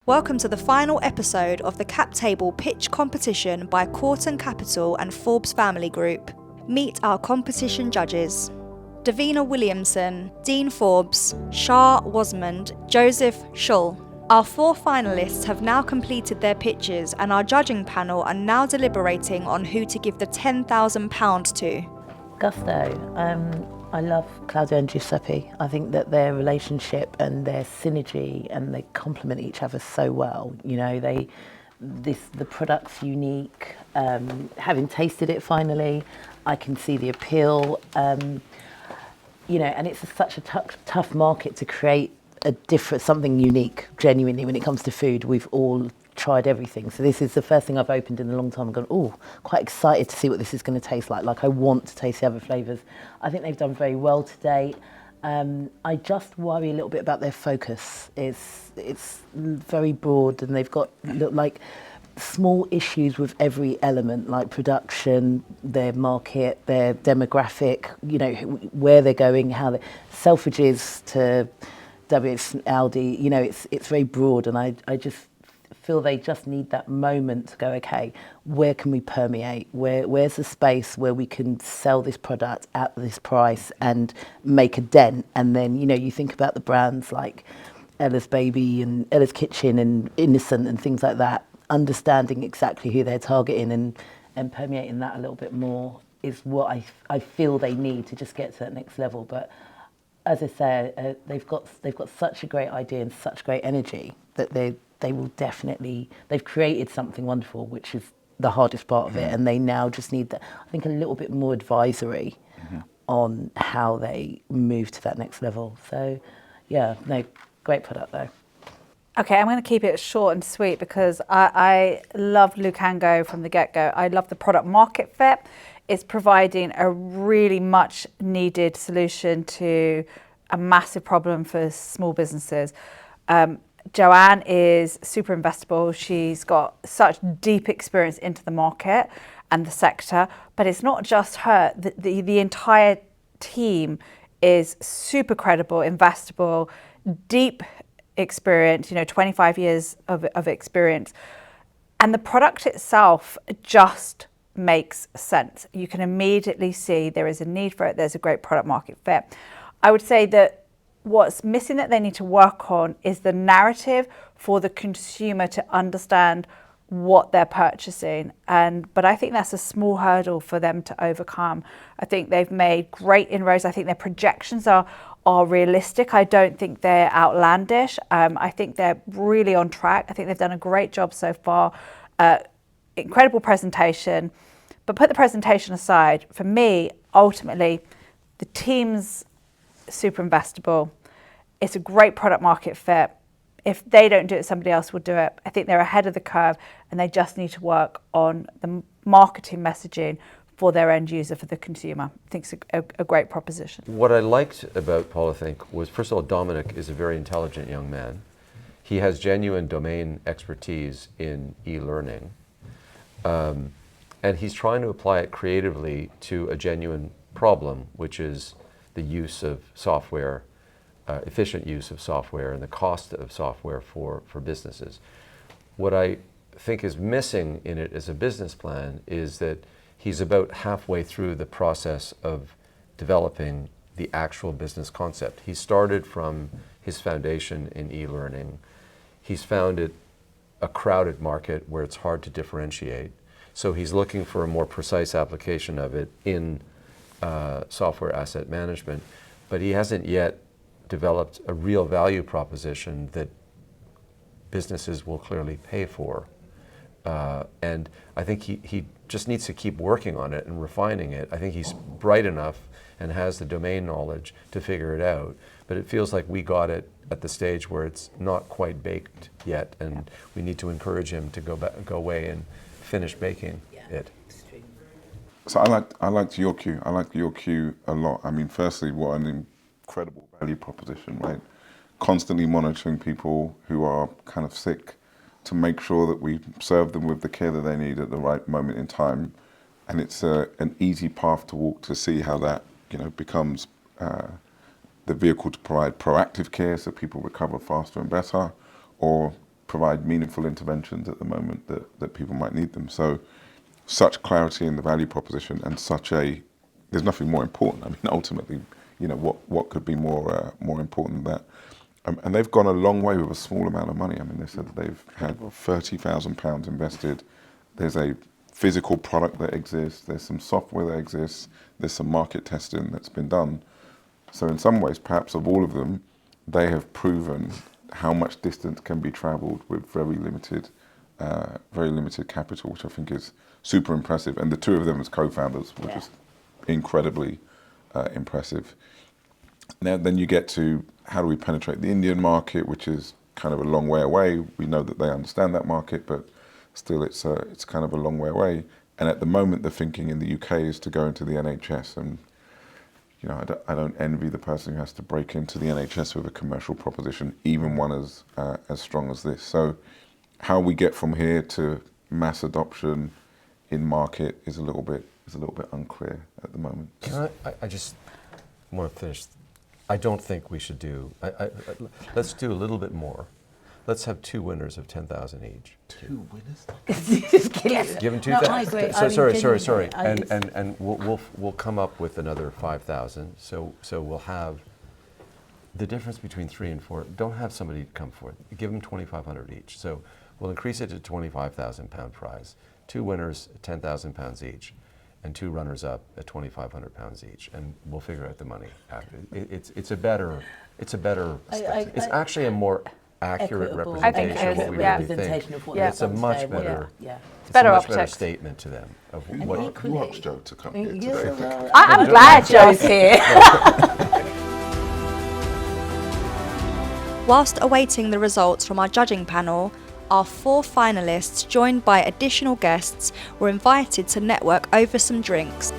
Welcome to the final episode of the Cap Table Pitch Competition by Corten Capital and Forbes Family Group. Meet our competition judges. Davina Williamson, Dean Forbes, Shah Wasmond, Joseph Shull. Our 4 finalists have now completed their pitches and our judging panel are now deliberating on who to give the £10,000 to. Gusto. I love Claudio and Giuseppe. I think that their relationship and their synergy and they complement each other so well. You know, the product's unique. Having tasted it finally, I can see the appeal. You know, and it's such a tough market to create something unique, genuinely, when it comes to food. We've all tried everything. So this is the first thing I've opened in a long time and gone, oh, quite excited to see what this is going to taste like. Like, I want to taste the other flavours. I think they've done very well to date. I just worry a little bit about their focus. It's very broad and they've got like small issues with every element, like production, their market, their demographic, you know, where they're going, how they Selfridges to Aldi, you know, it's very broad, and I just feel they just need that moment to go, okay, where can we permeate? Where's the space where we can sell this product at this price and make a dent? And then, you know, you think about the brands like Ella's Baby and Ella's Kitchen and Innocent and things like that, understanding exactly who they're targeting and permeating that a little bit more is what I feel they need to just get to that next level. But as I say, they've got such a great idea and such great energy that they will definitely, they've created something wonderful, which is the hardest part of it, and they now just need that, I think, a little bit more advisory on how they move to that next level. So yeah, no, great product though. Okay, I'm going to keep it short and sweet because I loved Lukango from the get-go. I love the product market fit. It's providing a really much needed solution to a massive problem for small businesses. Joanne is super investable. She's got such deep experience into the market and the sector, but it's not just her. The entire team is super credible, investable, deep experience, you know, 25 years of experience. And the product itself just makes sense. You can immediately see there is a need for it. There's a great product market fit. I would say that what's missing that they need to work on is the narrative for the consumer to understand what they're purchasing. But I think that's a small hurdle for them to overcome. I think they've made great inroads. I think their projections are realistic. I don't think they're outlandish. I think they're really on track. I think they've done a great job so far. Incredible presentation. But put the presentation aside, for me, ultimately, the team's super investable. It's a great product market fit. If they don't do it, somebody else will do it. I think they're ahead of the curve and they just need to work on the marketing messaging for their end user, for the consumer. I think it's a great proposition. What I liked about Polothink was, first of all, Dominic is a very intelligent young man. He has genuine domain expertise in e-learning. And he's trying to apply it creatively to a genuine problem, which is the use of software, efficient use of software and the cost of software for businesses. What I think is missing in it as a business plan is that he's about halfway through the process of developing the actual business concept. He started from his foundation in e-learning. He's found it a crowded market where it's hard to differentiate. So he's looking for a more precise application of it in software asset management, but he hasn't yet developed a real value proposition that businesses will clearly pay for. And I think he just needs to keep working on it and refining it. I think he's bright enough and has the domain knowledge to figure it out, but it feels like we got it at the stage where it's not quite baked yet, and we need to encourage him to go away and finish baking it. So I liked your queue. I liked your queue a lot. I mean, firstly, what an incredible value proposition, right? Constantly monitoring people who are kind of sick to make sure that we serve them with the care that they need at the right moment in time. And it's an easy path to walk to see how that, you know, becomes the vehicle to provide proactive care so people recover faster and better, or provide meaningful interventions at the moment that people might need them. So such clarity in the value proposition and there's nothing more important. I mean, ultimately, what could be more important than that? And they've gone a long way with a small amount of money. I mean, they said that they've had £30,000 invested. There's a physical product that exists. There's some software that exists. There's some market testing that's been done. So in some ways, perhaps of all of them, they have proven how much distance can be traveled with very limited capital, which I think is super impressive. And the two of them as co-founders were just incredibly impressive. Now, then you get to how do we penetrate the Indian market, which is kind of a long way away. We know that they understand that market, but still it's kind of a long way away. And at the moment, the thinking in the UK is to go into the NHS. And I don't envy the person who has to break into the NHS with a commercial proposition, even one as strong as this. So how we get from here to mass adoption in market is a little bit unclear at the moment. I just want to finish. I don't think we should do. Let's do a little bit more. Let's have 2 winners of 10,000 each. 2 winners? Give them 2,000. No, I agree. Sorry. And we'll come up with another 5,000. So we'll have the difference between 3 and 4. Don't have somebody come forth. Give them 2,500 each. So we'll increase it to £25,000 prize. 2 winners, £10,000 each, and 2 runners-up at £2,500 each, and we'll figure out the money after. It's a better. It's actually a more accurate representation of what we really think. It's a much better. It's a much better statement to them of what. Who asked Joe to come here today? I'm glad Joe's here. Whilst awaiting the results from our judging panel, our 4 finalists, joined by additional guests, were invited to network over some drinks.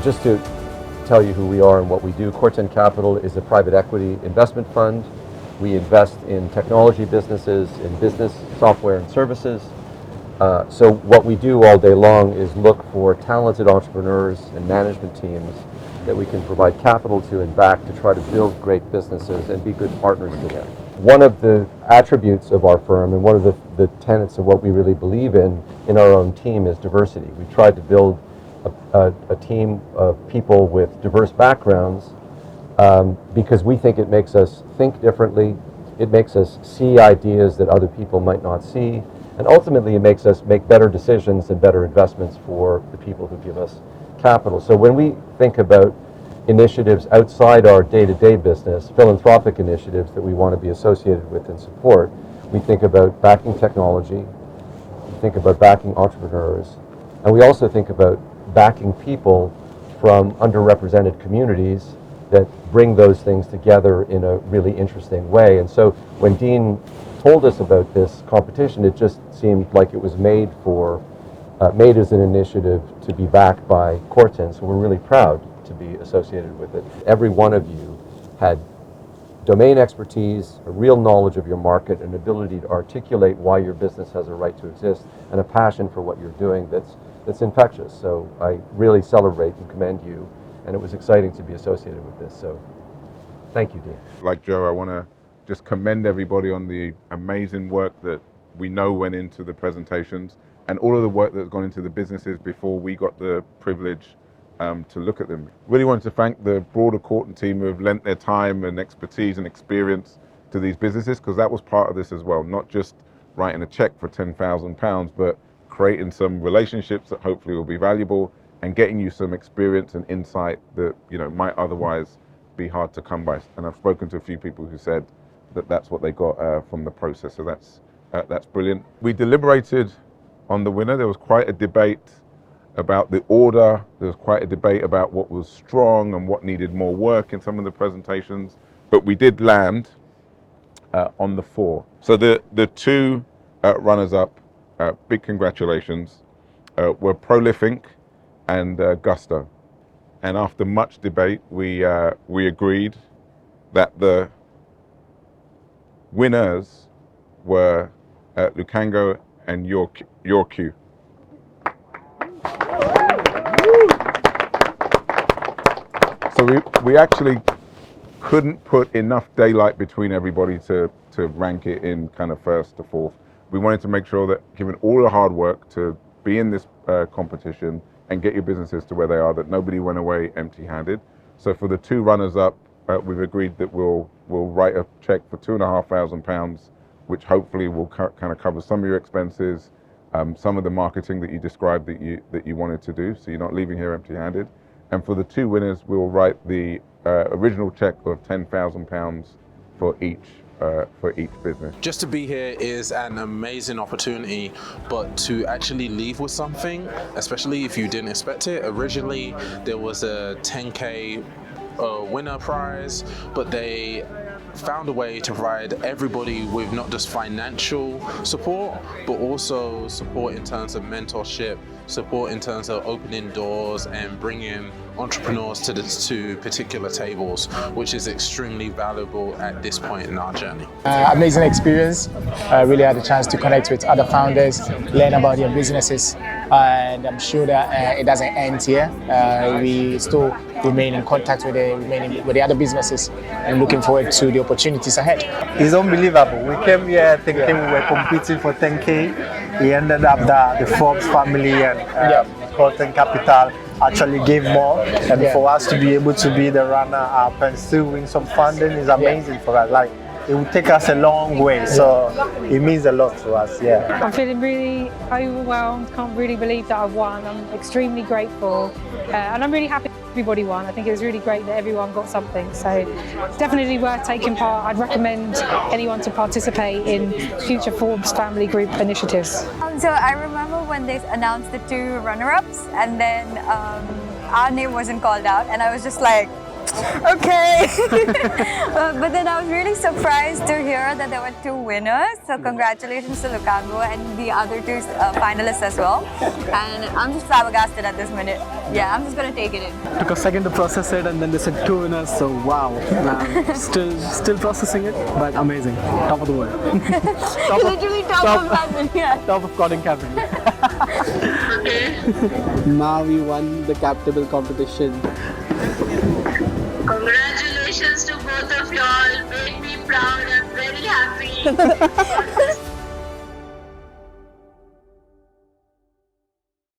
Just to tell you who we are and what we do, Corten Capital is a private equity investment fund. We invest in technology businesses, in business software and services. So what we do all day long is look for talented entrepreneurs and management teams that we can provide capital to and back to try to build great businesses and be good partners to them. One of the attributes of our firm and one of the tenets of what we really believe in our own team is diversity. We tried to build a team of people with diverse backgrounds because we think it makes us think differently, it makes us see ideas that other people might not see, and ultimately it makes us make better decisions and better investments for the people who give us capital. So when we think about initiatives outside our day-to-day business, philanthropic initiatives that we want to be associated with and support, we think about backing technology, we think about backing entrepreneurs, and we also think about backing people from underrepresented communities that bring those things together in a really interesting way. And so when Dean told us about this competition, it just seemed like it was made as an initiative to be backed by Corten, so we're really proud to be associated with it. Every one of you had domain expertise, a real knowledge of your market, an ability to articulate why your business has a right to exist, and a passion for what you're doing that's infectious. So I really celebrate and commend you, and it was exciting to be associated with this. So thank you, Dean. Like Joe, I want to just commend everybody on the amazing work that we know went into the presentations and all of the work that's gone into the businesses before we got the privilege to look at them. Really wanted to thank the broader Corten team who have lent their time and expertise and experience to these businesses, because that was part of this as well, not just writing a check for £10,000, but creating some relationships that hopefully will be valuable and getting you some experience and insight that might otherwise be hard to come by. And I've spoken to a few people who said that that's what they got from the process. So that's brilliant. We deliberated on the winner. There was quite a debate about the order. There was quite a debate about what was strong and what needed more work in some of the presentations. But we did land on the 4. So the 2 runners-up, big congratulations, were Polothink and Gusto. And after much debate, we agreed that the winners were Lukango and your cue. So we actually couldn't put enough daylight between everybody to rank it in kind of first to fourth. We wanted to make sure that, given all the hard work to be in this competition and get your businesses to where they are, that nobody went away empty-handed. So for the two runners-up, we've agreed that we'll write a check for £2,500, which hopefully will kind of cover some of your expenses, some of the marketing that you described that you wanted to do, so you're not leaving here empty-handed. And for the two winners, we'll write the original check of £10,000 for each business. Just to be here is an amazing opportunity, but to actually leave with something, especially if you didn't expect it. Originally, there was a 10K winner prize, but they found a way to provide everybody with not just financial support, but also support in terms of mentorship, support in terms of opening doors and bringing entrepreneurs to particular tables, which is extremely valuable at this point in our journey. Amazing experience. I really had a chance to connect with other founders, learn about their businesses, and I'm sure that it doesn't end here. We still remain in contact with the other businesses and looking forward to the opportunities ahead. It's unbelievable. We came here thinking we were competing for 10K. We ended up the Forbes family and Corten Capital actually gave more, and for us to be able to be the runner-up and still win some funding is amazing for us. Like, it will take us a long way, so it means a lot to us. I'm feeling really overwhelmed, can't really believe that I've won. I'm extremely grateful, and I'm really happy everybody won. I think it was really great that everyone got something, so definitely worth taking part. I'd recommend anyone to participate in future Forbes family group initiatives. So I remember when they announced the two runner-ups, and then our name wasn't called out, and I was just like, okay. But then I was really surprised to hear that there were two winners. So congratulations to Lukango and the other two finalists as well. And I'm just flabbergasted at this minute. Yeah, I'm just going to take it in. Took a second to process it, and then they said two winners, so wow. Still processing it, but amazing. Top of the world. Literally top of London, yeah. Top of Corten capital. Now we won the cap table competition. Congratulations to both of y'all. Made me proud. I'm very happy.